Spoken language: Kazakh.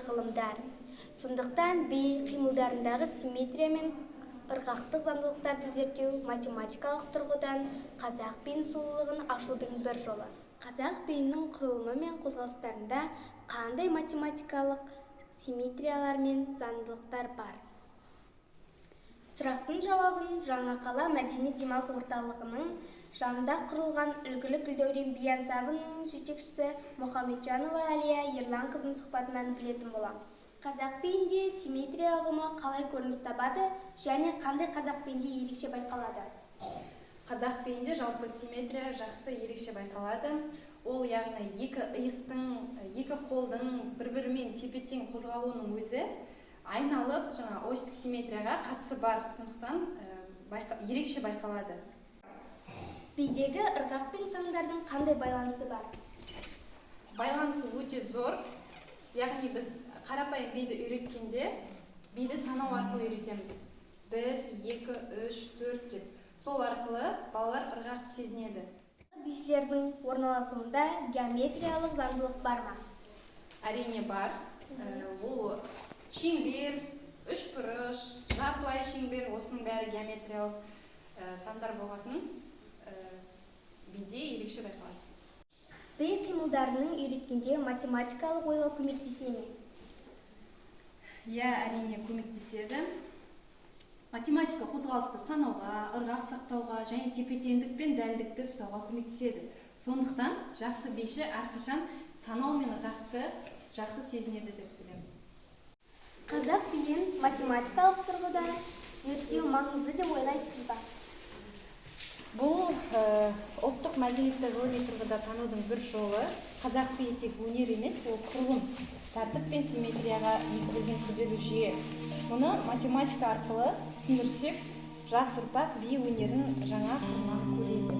ғылымдар. Сондықтан би қимылдарындағы симметрия мен ырғақтық заңдылықтарды зерттеу математикалық тұрғыдан қазақ биінің сұлулығын ашудың бір жолы. Қазақ биінің құрылымы мен қозғалыстарында қандай математикалық симметриялар мен заңдылықтар бар? Сұрақтың жауабын Жаңақала мәдени демалыс орталығының жанында құрылған үлгілі Гүлдәурен би ансамблінің жетекшісі Мұхамеджанова Әлия Ерлан қызының сұхбатынан білетін боламыз. Қазақ биінде симметрия ұғымы қалай көрініс табады және қандай қазақ биінде ерекше байқалады? Қазақ биінде жалпы симметрия жақсы ерекше байқалады. Ол яғни екі иықтың, екі қолдың бір-бірімен тепе-тең қозғалуының өзі айналып, осьтік симметрияға қатысы бар, сондықтан ерекше байқалады. Бидегі ырғақ пен сандардың қандай байланысы бар? Байланысы өте зор. Яғни біз қарапайым биді үйреткенде, биді санау арқылы үйретеміз. 1, 2, 3, 4 деп. Сол арқылы балалар ырғақты сезінеді. Бишілердің орналасуында геометриялық заңдылық бар ма? Әрине бар. Ол шеңбер, үшбұрыш, жартылай шеңбер, осының бәрі геометриялық сандар болғасын биде ерекше байқалады. Би қимылдарының үйреткенде математикалық ойлау көмектесе ме? Иә, әрине көмектеседі. Математика қозғалысты санауға, ырғақ сақтауға және тепе-теңдік пен дәлдікті ұстауға көмектеседі. Сондықтан жақсы биші әрқашан санау мен ырғақты жақсы сезінеді деп білемін. Қазақ биін математикалық тұрғыда зерттеу маңызды деп ойлайсыз ба? Бұл ұлттық мәдениетті ғылыми тұрғыда танудың бір жолы. Қазақ биі тек өнер емес, ол құрылым, тәртіп пен симметрияға негізделген күрделі жүйе. Мұны математика арқылы түсіндірсек, жас ұрпақ би өнерін жаңа қырынан көреді.